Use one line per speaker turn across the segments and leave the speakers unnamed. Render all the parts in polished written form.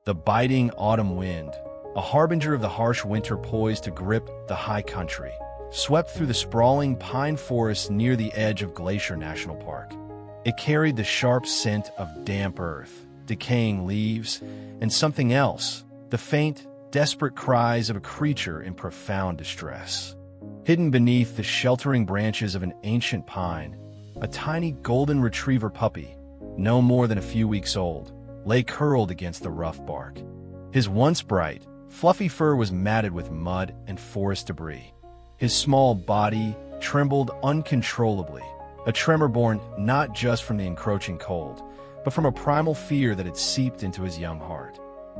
the biting autumn wind, a harbinger of the harsh winter poised to grip the high country, swept through the sprawling pine forests near the edge of Glacier National Park. It carried the sharp scent of damp earth, decaying leaves, and something else, the faint, desperate cries of a creature in profound distress. Hidden beneath the sheltering branches of an ancient pine, a tiny golden retriever puppy, no more than a few weeks old, lay curled against the rough bark. His once bright, fluffy fur was matted with mud and forest debris. His small body trembled uncontrollably, a tremor born not just from the encroaching cold, but from a primal fear that had seeped into his young heart.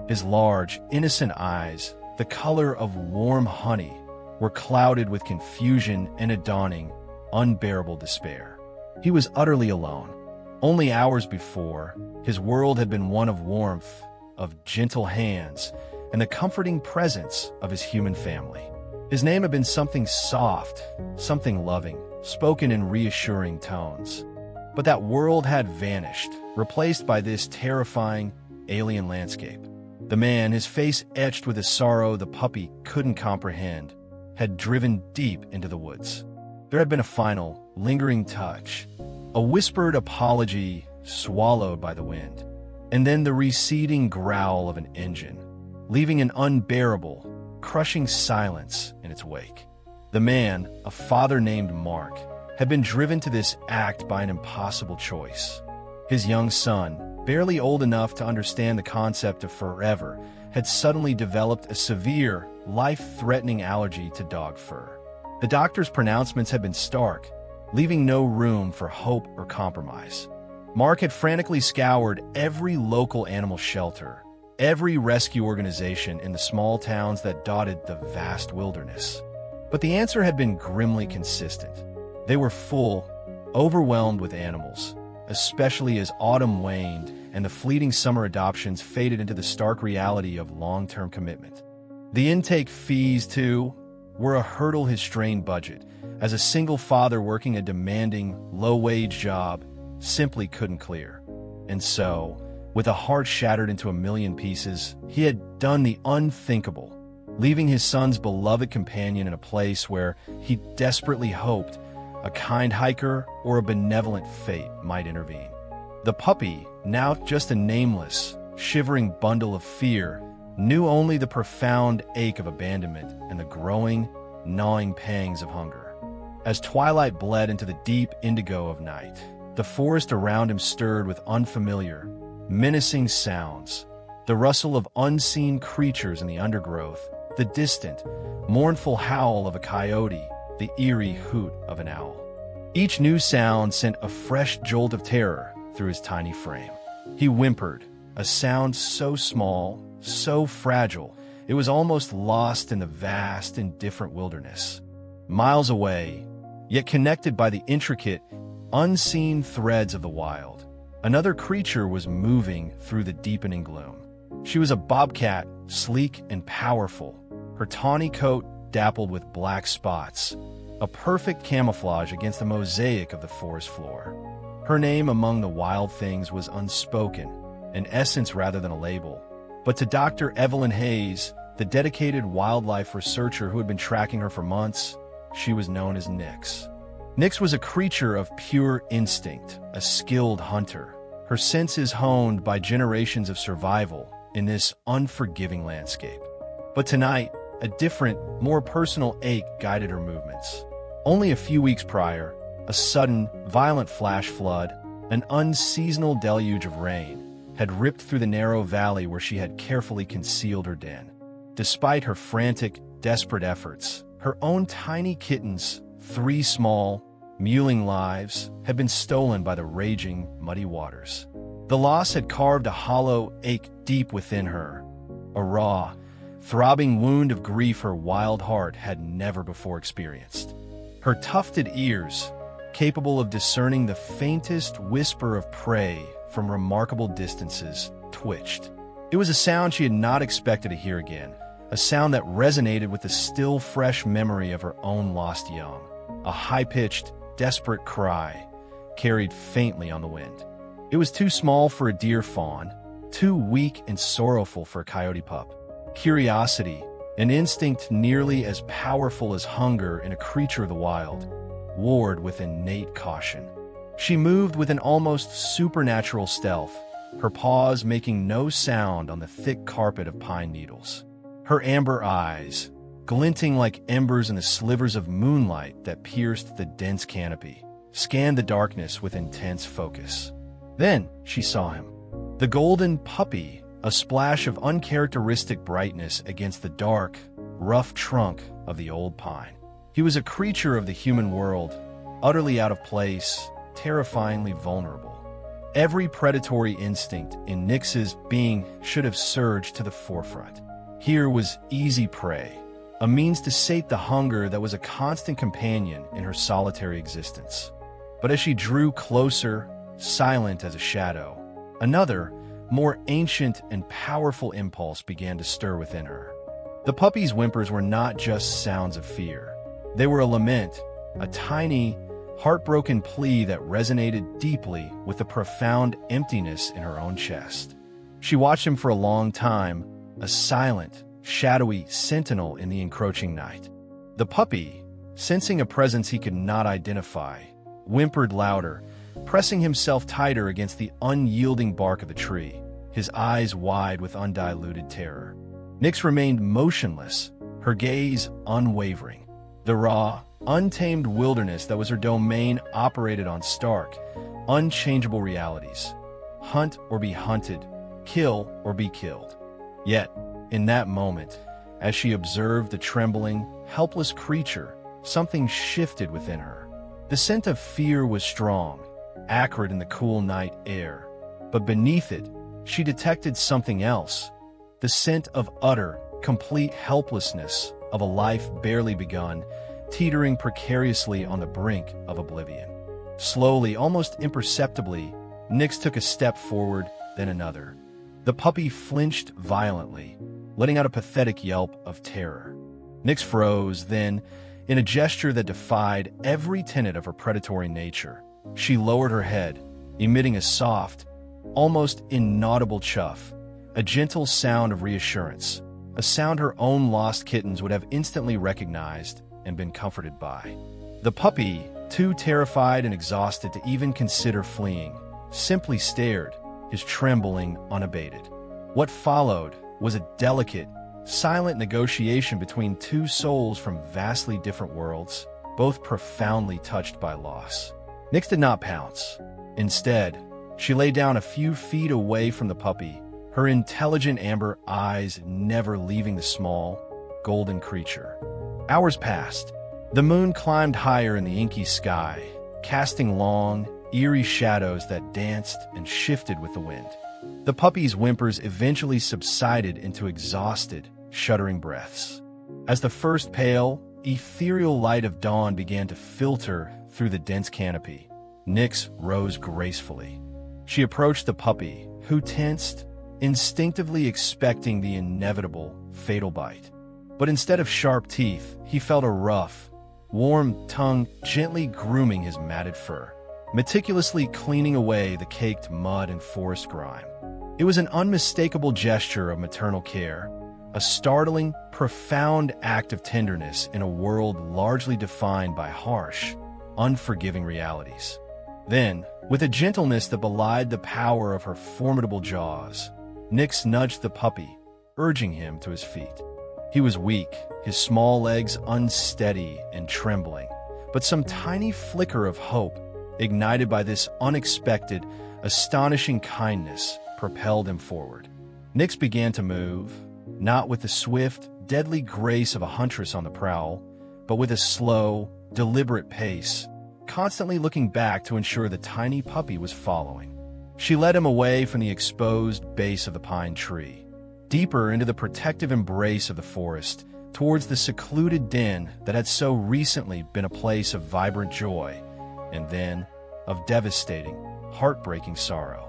His large, innocent eyes, the color of warm honey, were clouded with confusion and a dawning, unbearable despair. He was utterly alone. Only hours before, his world had been one of warmth, of gentle hands, and the comforting presence of his human family. His name had been something soft, something loving, spoken in reassuring tones. But that world had vanished, replaced by this terrifying, alien landscape. The man, his face etched with a sorrow the puppy couldn't comprehend, had driven deep into the woods. There had been a final, lingering touch, a whispered apology swallowed by the wind, and then the receding growl of an engine, leaving an unbearable, crushing silence in its wake. The man, a father named Mark, had been driven to this act by an impossible choice. His young son, barely old enough to understand the concept of forever, had suddenly developed a severe, life-threatening allergy to dog fur. The doctor's pronouncements had been stark, leaving no room for hope or compromise. Mark had frantically scoured every local animal shelter, every rescue organization in the small towns that dotted the vast wilderness. But the answer had been grimly consistent. They were full, overwhelmed with animals, especially as autumn waned and the fleeting summer adoptions faded into the stark reality of long-term commitment. The intake fees, too, were a hurdle his strained budget, as a single father working a demanding, low-wage job simply couldn't clear. And so, with a heart shattered into a million pieces, he had done the unthinkable, leaving his son's beloved companion in a place where he desperately hoped a kind hiker or a benevolent fate might intervene. The puppy, now just a nameless, shivering bundle of fear, knew only the profound ache of abandonment and the growing, gnawing pangs of hunger. As twilight bled into the deep indigo of night, the forest around him stirred with unfamiliar, menacing sounds, the rustle of unseen creatures in the undergrowth, the distant, mournful howl of a coyote, the eerie hoot of an owl. Each new sound sent a fresh jolt of terror through his tiny frame. He whimpered, a sound so small, so fragile, it was almost lost in the vast, indifferent wilderness. Miles away, yet connected by the intricate, unseen threads of the wild, another creature was moving through the deepening gloom. She was a bobcat, sleek and powerful, her tawny coat dappled with black spots, a perfect camouflage against the mosaic of the forest floor. Her name among the wild things was unspoken, an essence rather than a label. But to Dr. Evelyn Hayes, the dedicated wildlife researcher who had been tracking her for months, she was known as Nyx. Nyx was a creature of pure instinct, a skilled hunter, her senses honed by generations of survival in this unforgiving landscape. But tonight, a different, more personal ache guided her movements. Only a few weeks prior, a sudden, violent flash flood, an unseasonal deluge of rain, had ripped through the narrow valley where she had carefully concealed her den. Despite her frantic, desperate efforts, her own tiny kittens, 3 small, mewling lives, had been stolen by the raging, muddy waters. The loss had carved a hollow ache deep within her, a raw, throbbing wound of grief her wild heart had never before experienced. Her tufted ears, capable of discerning the faintest whisper of prey from remarkable distances, twitched. It was a sound she had not expected to hear again, a sound that resonated with the still fresh memory of her own lost young, a high-pitched, desperate cry, carried faintly on the wind. It was too small for a deer fawn, too weak and sorrowful for a coyote pup. Curiosity, an instinct nearly as powerful as hunger in a creature of the wild, warred with innate caution. She moved with an almost supernatural stealth, her paws making no sound on the thick carpet of pine needles. Her amber eyes, glinting like embers in the slivers of moonlight that pierced the dense canopy, scanned the darkness with intense focus. Then she saw him. The golden puppy, a splash of uncharacteristic brightness against the dark, rough trunk of the old pine. He was a creature of the human world, utterly out of place, terrifyingly vulnerable. Every predatory instinct in Nyx's being should have surged to the forefront. Here was easy prey, a means to sate the hunger that was a constant companion in her solitary existence. But as she drew closer, silent as a shadow, another, more ancient and powerful impulse began to stir within her. The puppy's whimpers were not just sounds of fear. They were a lament, a tiny, heartbroken plea that resonated deeply with the profound emptiness in her own chest. She watched him for a long time, a silent, shadowy sentinel in the encroaching night. The puppy, sensing a presence he could not identify, whimpered louder, pressing himself tighter against the unyielding bark of the tree, his eyes wide with undiluted terror. Nyx remained motionless, her gaze unwavering. The raw, untamed wilderness that was her domain operated on stark, unchangeable realities. Hunt or be hunted, kill or be killed. Yet, in that moment, as she observed the trembling, helpless creature, something shifted within her. The scent of fear was strong, acrid in the cool night air, but beneath it, she detected something else, the scent of utter, complete helplessness of a life barely begun, teetering precariously on the brink of oblivion. Slowly, almost imperceptibly, Nyx took a step forward, then another. The puppy flinched violently, letting out a pathetic yelp of terror. Nyx froze, then, in a gesture that defied every tenet of her predatory nature, she lowered her head, emitting a soft, almost inaudible chuff, a gentle sound of reassurance, a sound her own lost kittens would have instantly recognized and been comforted by. The puppy, too terrified and exhausted to even consider fleeing, simply stared, his trembling unabated. What followed was a delicate, silent negotiation between two souls from vastly different worlds, both profoundly touched by loss. Nyx did not pounce. Instead, she lay down a few feet away from the puppy, her intelligent amber eyes never leaving the small, golden creature. Hours passed. The moon climbed higher in the inky sky, casting long, eerie shadows that danced and shifted with the wind. The puppy's whimpers eventually subsided into exhausted, shuddering breaths. As the first pale, ethereal light of dawn began to filter through the dense canopy, Nyx rose gracefully. She approached the puppy, who tensed, instinctively expecting the inevitable, fatal bite. But instead of sharp teeth, he felt a rough, warm tongue gently grooming his matted fur, meticulously cleaning away the caked mud and forest grime. It was an unmistakable gesture of maternal care, a startling, profound act of tenderness in a world largely defined by harsh, unforgiving realities. Then, with a gentleness that belied the power of her formidable jaws, Nyx nudged the puppy, urging him to his feet. He was weak, his small legs unsteady and trembling, but some tiny flicker of hope, ignited by this unexpected, astonishing kindness, propelled him forward. Nyx began to move, not with the swift, deadly grace of a huntress on the prowl, but with a slow, deliberate pace, constantly looking back to ensure the tiny puppy was following. She led him away from the exposed base of the pine tree, deeper into the protective embrace of the forest, towards the secluded den that had so recently been a place of vibrant joy, and then of devastating, heartbreaking sorrow.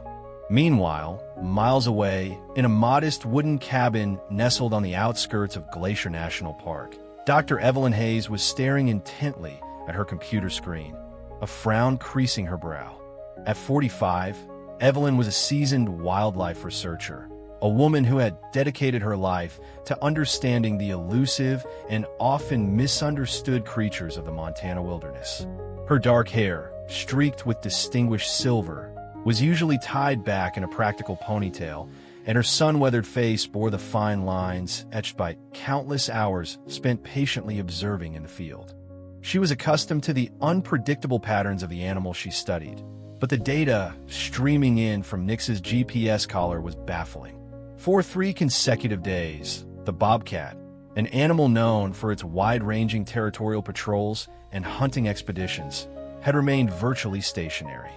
Meanwhile, miles away, in a modest wooden cabin nestled on the outskirts of Glacier National Park, Dr. Evelyn Hayes was staring intently at her computer screen, a frown creasing her brow. At 45, Evelyn was a seasoned wildlife researcher, a woman who had dedicated her life to understanding the elusive and often misunderstood creatures of the Montana wilderness. Her dark hair, streaked with distinguished silver, was usually tied back in a practical ponytail, and her sun-weathered face bore the fine lines etched by countless hours spent patiently observing in the field. She was accustomed to the unpredictable patterns of the animal she studied, but the data streaming in from Nix's GPS collar was baffling. For 3 consecutive days, the Bobcat, an animal known for its wide-ranging territorial patrols and hunting expeditions, had remained virtually stationary.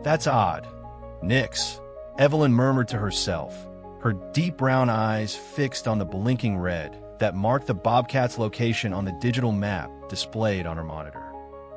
"That's odd. Nix," Evelyn murmured to herself, her deep brown eyes fixed on the blinking red that marked the Bobcat's location on the digital map displayed on her monitor.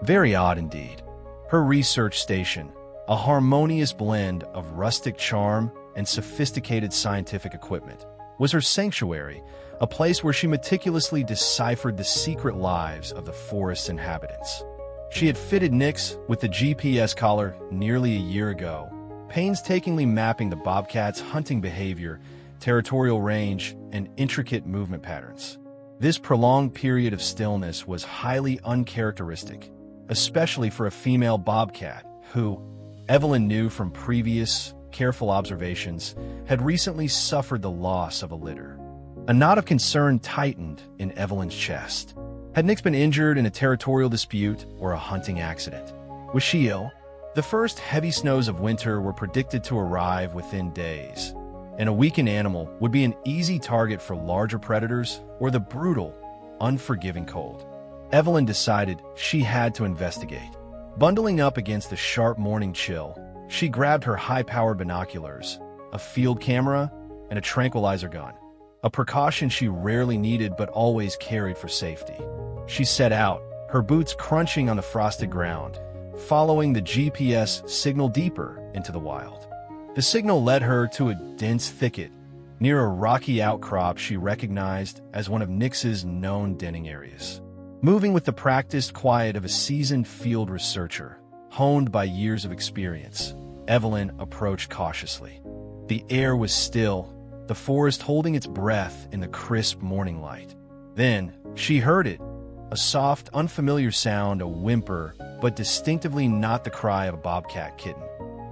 Very odd indeed. Her research station, a harmonious blend of rustic charm and sophisticated scientific equipment, was her sanctuary, a place where she meticulously deciphered the secret lives of the forest's inhabitants. She had fitted Nix with the GPS collar nearly a year ago, painstakingly mapping the Bobcat's hunting behavior, territorial range, and intricate movement patterns. This prolonged period of stillness was highly uncharacteristic, especially for a female Bobcat who, Evelyn knew from previous careful observations, had recently suffered the loss of a litter. A knot of concern tightened in Evelyn's chest. Had Nix been injured in a territorial dispute or a hunting accident? Was she ill? The first heavy snows of winter were predicted to arrive within days, and a weakened animal would be an easy target for larger predators or the brutal, unforgiving cold. Evelyn decided she had to investigate. Bundling up against the sharp morning chill, she grabbed her high-powered binoculars, a field camera, and a tranquilizer gun, a precaution she rarely needed but always carried for safety. She set out, her boots crunching on the frosted ground, following the GPS signal deeper into the wild. The signal led her to a dense thicket near a rocky outcrop she recognized as one of Nix's known denning areas. Moving with the practiced quiet of a seasoned field researcher, honed by years of experience, Evelyn approached cautiously. The air was still, the forest holding its breath in the crisp morning light. Then, she heard it, a soft, unfamiliar sound, a whimper, but distinctively not the cry of a bobcat kitten.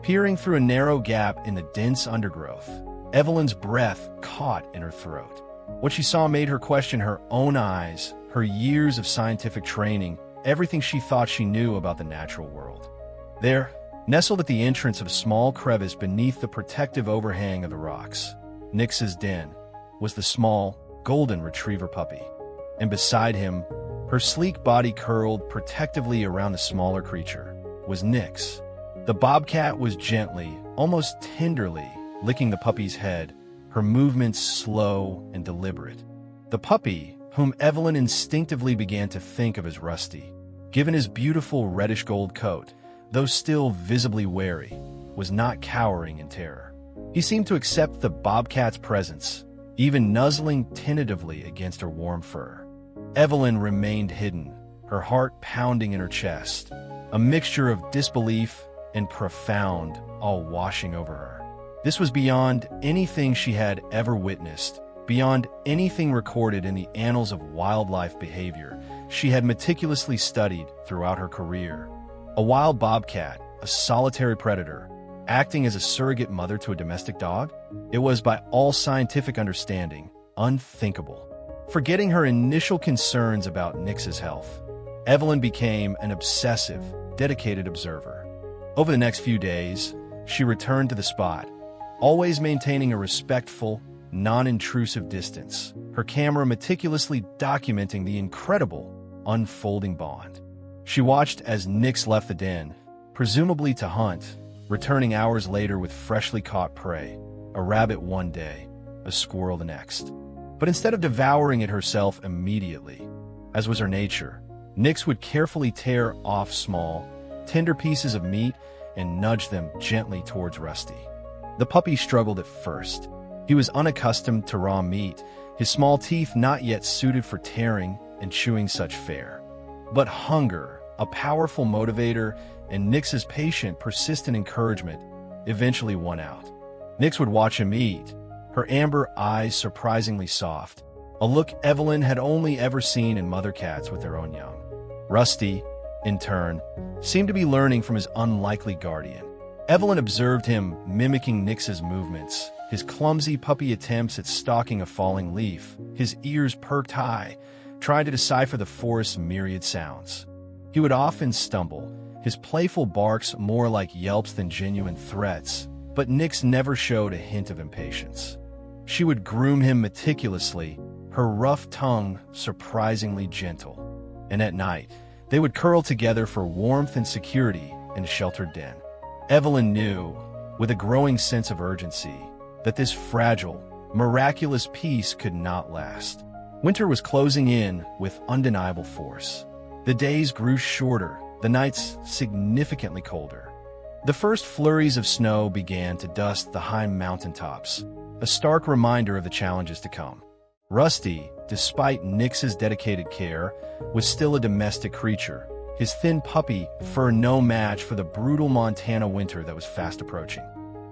Peering through a narrow gap in the dense undergrowth, Evelyn's breath caught in her throat. What she saw made her question her own eyes, her years of scientific training, everything she thought she knew about the natural world. There, nestled at the entrance of a small crevice beneath the protective overhang of the rocks, Nix's den, was the small, golden retriever puppy. And beside him, her sleek body curled protectively around the smaller creature, was Nix. The bobcat was gently, almost tenderly, licking the puppy's head, her movements slow and deliberate. The puppy, whom Evelyn instinctively began to think of as Rusty, given his beautiful reddish-gold coat, though still visibly wary, was not cowering in terror. He seemed to accept the bobcat's presence, even nuzzling tentatively against her warm fur. Evelyn remained hidden, her heart pounding in her chest, a mixture of disbelief and profound awe washing over her. This was beyond anything she had ever witnessed, beyond anything recorded in the annals of wildlife behavior she had meticulously studied throughout her career. A wild bobcat, a solitary predator, acting as a surrogate mother to a domestic dog? It was, by all scientific understanding, unthinkable. Forgetting her initial concerns about Nix's health, Evelyn became an obsessive, dedicated observer. Over the next few days, she returned to the spot, always maintaining a respectful, non-intrusive distance, her camera meticulously documenting the incredible, unfolding bond. She watched as Nix left the den, presumably to hunt, returning hours later with freshly caught prey, a rabbit one day, a squirrel the next. But instead of devouring it herself immediately, as was her nature, Nix would carefully tear off small, tender pieces of meat and nudge them gently towards Rusty. The puppy struggled at first. He was unaccustomed to raw meat, his small teeth not yet suited for tearing and chewing such fare. But hunger, a powerful motivator, and Nix's patient, persistent encouragement eventually won out. Nix would watch him eat, her amber eyes surprisingly soft, a look Evelyn had only ever seen in mother cats with their own young. Rusty, in turn, seemed to be learning from his unlikely guardian. Evelyn observed him mimicking Nix's movements, his clumsy puppy attempts at stalking a falling leaf, his ears perked high, trying to decipher the forest's myriad sounds. He would often stumble, his playful barks more like yelps than genuine threats, but Nix never showed a hint of impatience. She would groom him meticulously, her rough tongue surprisingly gentle. And at night, they would curl together for warmth and security in a sheltered den. Evelyn knew, with a growing sense of urgency, that this fragile, miraculous peace could not last. Winter was closing in with undeniable force. The days grew shorter, the nights significantly colder. The first flurries of snow began to dust the high mountaintops, a stark reminder of the challenges to come. Rusty, despite Nix's dedicated care, was still a domestic creature, his thin puppy fur no match for the brutal Montana winter that was fast approaching.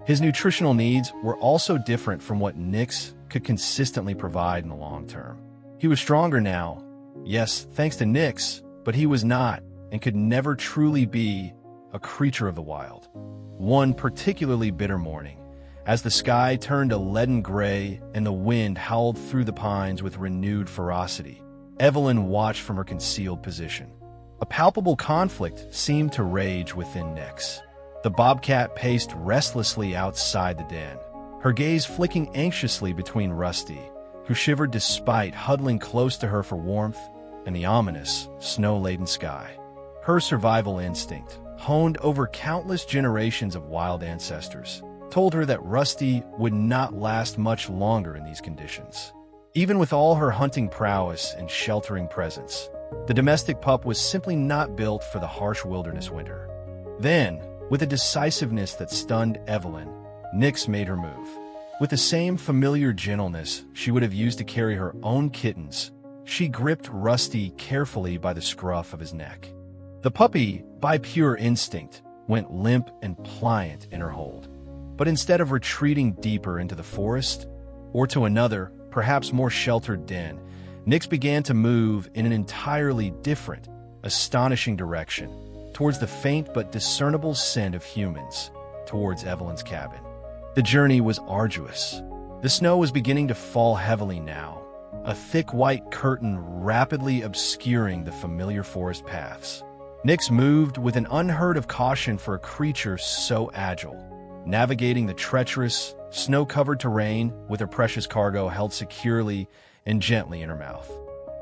His nutritional needs were also different from what Nix could consistently provide in the long term. He was stronger now, yes, thanks to Nix, but he was not, and could never truly be, a creature of the wild. One particularly bitter morning, as the sky turned a leaden gray and the wind howled through the pines with renewed ferocity, Evelyn watched from her concealed position. A palpable conflict seemed to rage within Nix. The bobcat paced restlessly outside the den, her gaze flicking anxiously between Rusty, who shivered despite huddling close to her for warmth, and the ominous, snow-laden sky. Her survival instinct, honed over countless generations of wild ancestors, told her that Rusty would not last much longer in these conditions. Even with all her hunting prowess and sheltering presence, the domestic pup was simply not built for the harsh wilderness winter. Then, with a decisiveness that stunned Evelyn, Nix made her move. With the same familiar gentleness she would have used to carry her own kittens, she gripped Rusty carefully by the scruff of his neck. The puppy, by pure instinct, went limp and pliant in her hold. But instead of retreating deeper into the forest, or to another, perhaps more sheltered den, Nix began to move in an entirely different, astonishing direction, towards the faint but discernible scent of humans, towards Evelyn's cabin. The journey was arduous. The snow was beginning to fall heavily now, a thick white curtain rapidly obscuring the familiar forest paths. Nix moved with an unheard of caution for a creature so agile, navigating the treacherous, snow-covered terrain with her precious cargo held securely and gently in her mouth.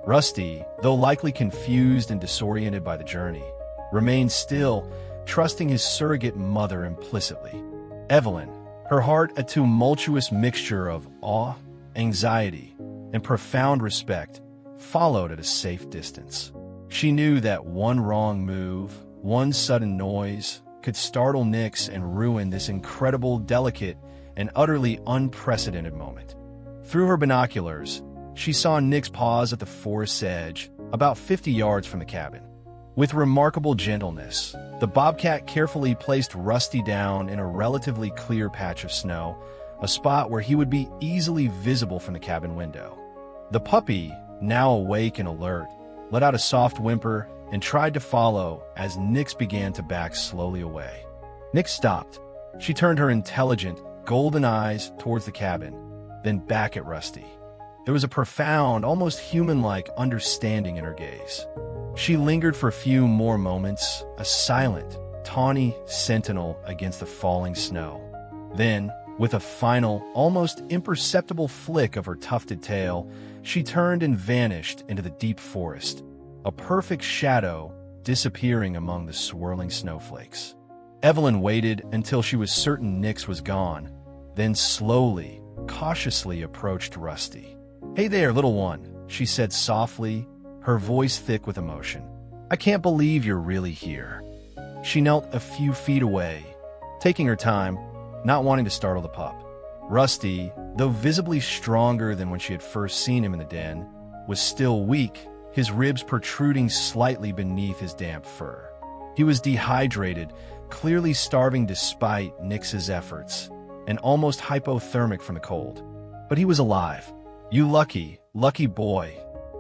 Rusty, though likely confused and disoriented by the journey, remained still, trusting his surrogate mother implicitly. Evelyn, her heart a tumultuous mixture of awe, anxiety, and profound respect, followed at a safe distance. She knew that one wrong move, one sudden noise, could startle Nix and ruin this incredible, delicate, and utterly unprecedented moment. Through her binoculars, she saw Nix pause at the forest's edge, about 50 yards from the cabin. With remarkable gentleness, the bobcat carefully placed Rusty down in a relatively clear patch of snow, a spot where he would be easily visible from the cabin window. The puppy, now awake and alert, let out a soft whimper and tried to follow as Nix began to back slowly away. Nix stopped. She turned her intelligent, golden eyes towards the cabin, then back at Rusty. There was a profound, almost human-like understanding in her gaze. She lingered for a few more moments, a silent, tawny sentinel against the falling snow. Then, with a final, almost imperceptible flick of her tufted tail, she turned and vanished into the deep forest, a perfect shadow disappearing among the swirling snowflakes. Evelyn waited until she was certain Nix was gone, then slowly, cautiously approached Rusty. "Hey there, little one," she said softly, her voice thick with emotion. "I can't believe you're really here." She knelt a few feet away, taking her time, not wanting to startle the pup. Rusty, though visibly stronger than when she had first seen him in the den, was still weak, his ribs protruding slightly beneath his damp fur. He was dehydrated, clearly starving despite Nix's efforts, and almost hypothermic from the cold. But he was alive. "You lucky, lucky boy,"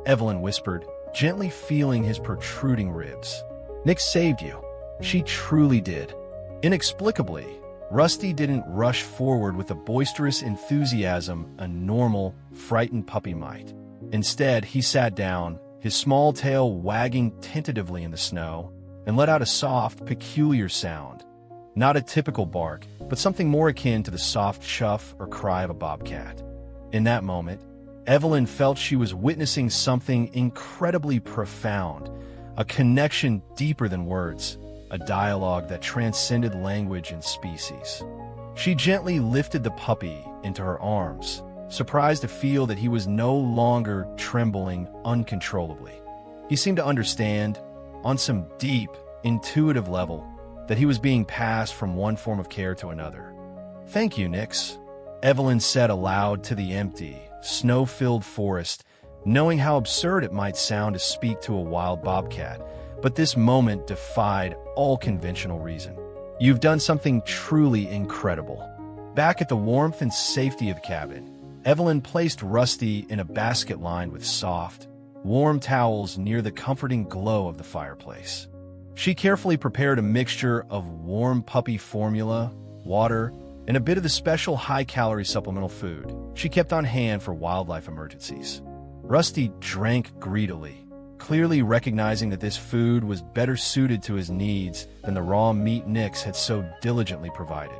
Evelyn whispered, gently feeling his protruding ribs. "Nix saved you." She truly did. Inexplicably, Rusty didn't rush forward with the boisterous enthusiasm a normal, frightened puppy might. Instead, he sat down, his small tail wagging tentatively in the snow, and let out a soft, peculiar sound. Not a typical bark, but something more akin to the soft chuff or cry of a bobcat. In that moment, Evelyn felt she was witnessing something incredibly profound, a connection deeper than words, a dialogue that transcended language and species. She gently lifted the puppy into her arms, surprised to feel that he was no longer trembling uncontrollably. He seemed to understand, on some deep, intuitive level, that he was being passed from one form of care to another. "Thank you, Nix," Evelyn said aloud to the empty, snow-filled forest, knowing how absurd it might sound to speak to a wild bobcat, but this moment defied all conventional reason. "You've done something truly incredible." Back at the warmth and safety of the cabin, Evelyn placed Rusty in a basket lined with soft, warm towels near the comforting glow of the fireplace. She carefully prepared a mixture of warm puppy formula, water, and a bit of the special high-calorie supplemental food she kept on hand for wildlife emergencies. Rusty drank greedily, clearly recognizing that this food was better suited to his needs than the raw meat Nix had so diligently provided.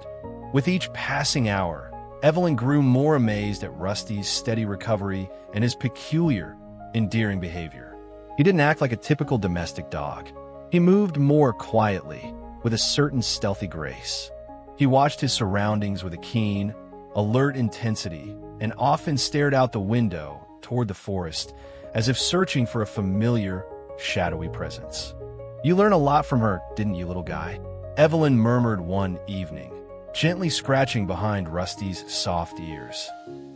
With each passing hour, Evelyn grew more amazed at Rusty's steady recovery and his peculiar, endearing behavior. He didn't act like a typical domestic dog. He moved more quietly, with a certain stealthy grace. He watched his surroundings with a keen, alert intensity and often stared out the window toward the forest, as if searching for a familiar, shadowy presence. "You learn a lot from her, didn't you, little guy?" Evelyn murmured one evening, gently scratching behind Rusty's soft ears.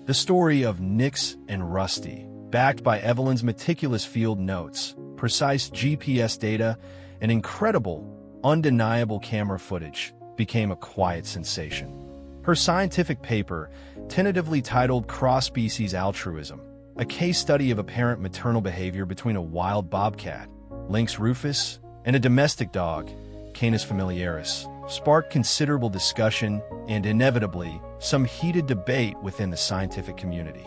The story of Nix and Rusty, backed by Evelyn's meticulous field notes, precise GPS data, and incredible, undeniable camera footage, became a quiet sensation. Her scientific paper, tentatively titled Cross-Species Altruism, a case study of apparent maternal behavior between a wild bobcat, Lynx rufus, and a domestic dog, Canis familiaris, sparked considerable discussion and, inevitably, some heated debate within the scientific community.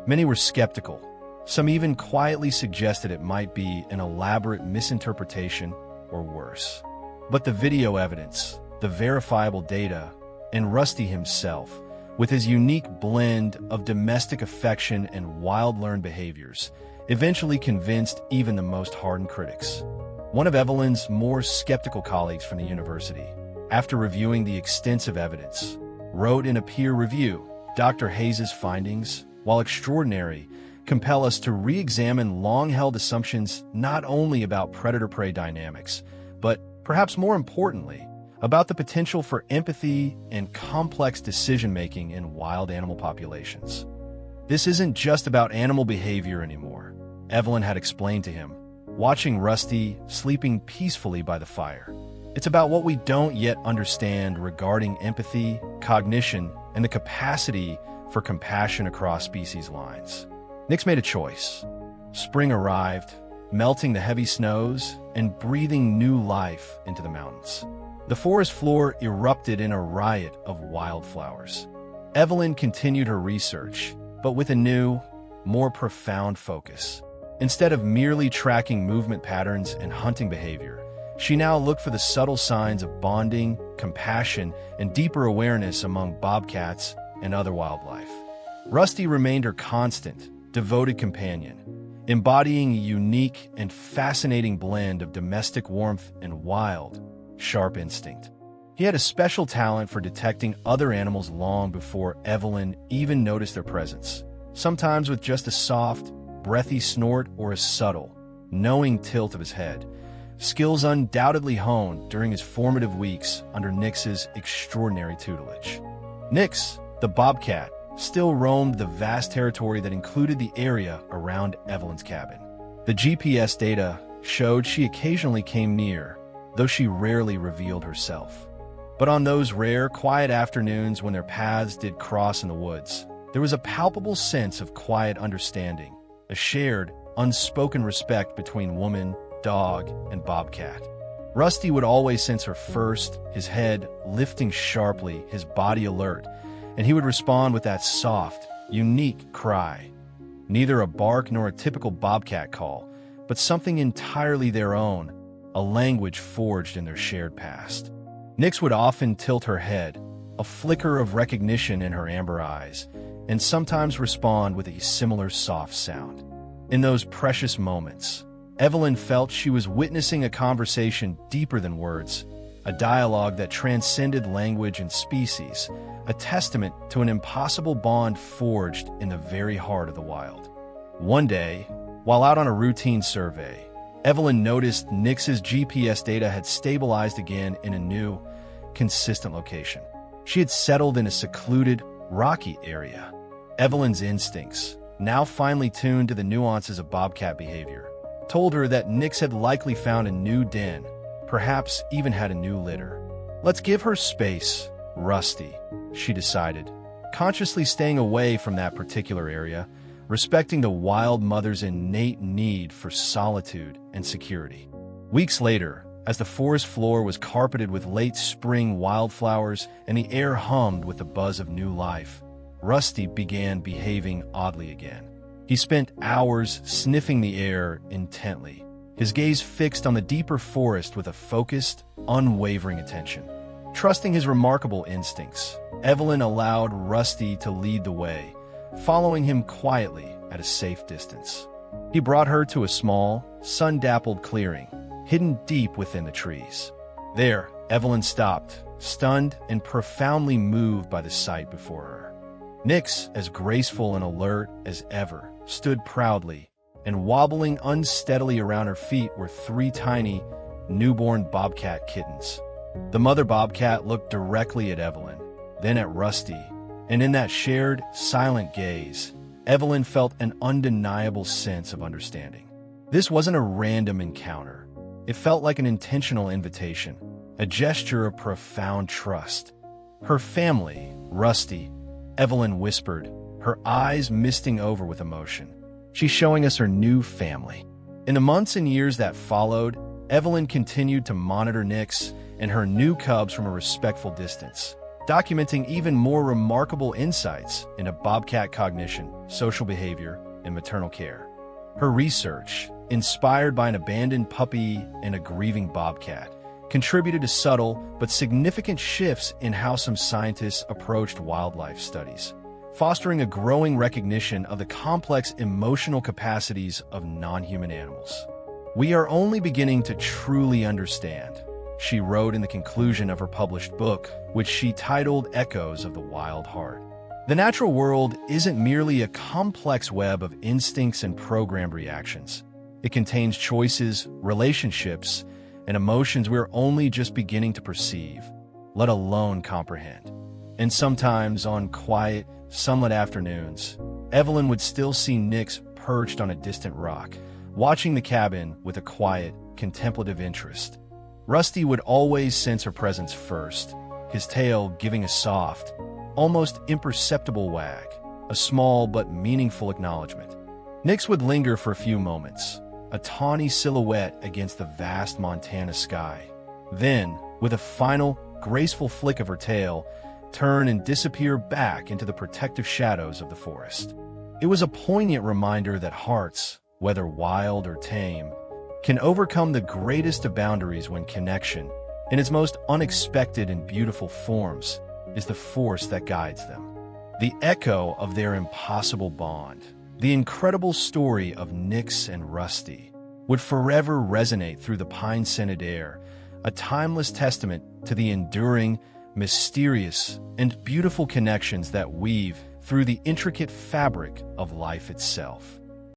Many were skeptical. Some even quietly suggested it might be an elaborate misinterpretation or worse. But the video evidence, the verifiable data, and Rusty himself, with his unique blend of domestic affection and wild-learned behaviors, eventually convinced even the most hardened critics. One of Evelyn's more skeptical colleagues from the university, after reviewing the extensive evidence, wrote in a peer review, "Dr. Hayes's findings, while extraordinary, compel us to re-examine long-held assumptions not only about predator-prey dynamics, but, perhaps more importantly, about the potential for empathy and complex decision-making in wild animal populations. This isn't just about animal behavior anymore," Evelyn had explained to him, watching Rusty sleeping peacefully by the fire. "It's about what we don't yet understand regarding empathy, cognition, and the capacity for compassion across species lines." Nix made a choice. Spring arrived, melting the heavy snows and breathing new life into the mountains. The forest floor erupted in a riot of wildflowers. Evelyn continued her research, but with a new, more profound focus. Instead of merely tracking movement patterns and hunting behavior, she now looked for the subtle signs of bonding, compassion, and deeper awareness among bobcats and other wildlife. Rusty remained her constant, devoted companion, embodying a unique and fascinating blend of domestic warmth and wild, sharp instinct. He had a special talent for detecting other animals long before Evelyn even noticed their presence, sometimes with just a soft, breathy snort or a subtle, knowing tilt of his head, skills undoubtedly honed during his formative weeks under Nix's extraordinary tutelage. Nix, the bobcat, still roamed the vast territory that included the area around Evelyn's cabin. The GPS data showed she occasionally came near, though she rarely revealed herself. But on those rare, quiet afternoons when their paths did cross in the woods, there was a palpable sense of quiet understanding, a shared, unspoken respect between woman, dog, and Bobcat. Rusty would always sense her first, his head lifting sharply, his body alert, and he would respond with that soft, unique cry. Neither a bark nor a typical Bobcat call, but something entirely their own, a language forged in their shared past. Nix would often tilt her head, a flicker of recognition in her amber eyes, and sometimes respond with a similar soft sound. In those precious moments, Evelyn felt she was witnessing a conversation deeper than words, a dialogue that transcended language and species, a testament to an impossible bond forged in the very heart of the wild. One day, while out on a routine survey, Evelyn noticed Nix's GPS data had stabilized again in a new, consistent location. She had settled in a secluded, rocky area. Evelyn's instincts, now finely tuned to the nuances of Bobcat behavior, told her that Nix had likely found a new den, perhaps even had a new litter. Let's give her space, Rusty, she decided, consciously staying away from that particular area, respecting the wild mother's innate need for solitude and security. Weeks later, as the forest floor was carpeted with late spring wildflowers and the air hummed with the buzz of new life, Rusty began behaving oddly again. He spent hours sniffing the air intently, his gaze fixed on the deeper forest with a focused, unwavering attention. Trusting his remarkable instincts, Evelyn allowed Rusty to lead the way, following him quietly at a safe distance. He brought her to a small, sun-dappled clearing, hidden deep within the trees. There, Evelyn stopped, stunned and profoundly moved by the sight before her. Nix, as graceful and alert as ever, stood proudly, and wobbling unsteadily around her feet were 3 tiny, newborn Bobcat kittens. The mother Bobcat looked directly at Evelyn, then at Rusty, and in that shared, silent gaze, Evelyn felt an undeniable sense of understanding. This wasn't a random encounter. It felt like an intentional invitation, a gesture of profound trust. Her family, Rusty, Evelyn whispered, her eyes misting over with emotion. She's showing us her new family. In the months and years that followed, Evelyn continued to monitor Nix and her new cubs from a respectful distance, documenting even more remarkable insights into Bobcat cognition, social behavior, and maternal care. Her research, inspired by an abandoned puppy and a grieving Bobcat, contributed to subtle but significant shifts in how some scientists approached wildlife studies, fostering a growing recognition of the complex emotional capacities of non-human animals. "We are only beginning to truly understand," she wrote in the conclusion of her published book, which she titled Echoes of the Wild Heart. "The natural world isn't merely a complex web of instincts and programmed reactions. It contains choices, relationships, and emotions we're only just beginning to perceive, let alone comprehend." And sometimes, on quiet, sunlit afternoons, Evelyn would still see Nix perched on a distant rock, watching the cabin with a quiet, contemplative interest. Rusty would always sense her presence first, his tail giving a soft, almost imperceptible wag, a small but meaningful acknowledgement. Nix would linger for a few moments, a tawny silhouette against the vast Montana sky. Then, with a final, graceful flick of her tail, turn and disappear back into the protective shadows of the forest. It was a poignant reminder that hearts, whether wild or tame, can overcome the greatest of boundaries when connection, in its most unexpected and beautiful forms, is the force that guides them. The echo of their impossible bond, the incredible story of Nix and Rusty, would forever resonate through the pine-scented air, a timeless testament to the enduring, mysterious, and beautiful connections that weave through the intricate fabric of life itself.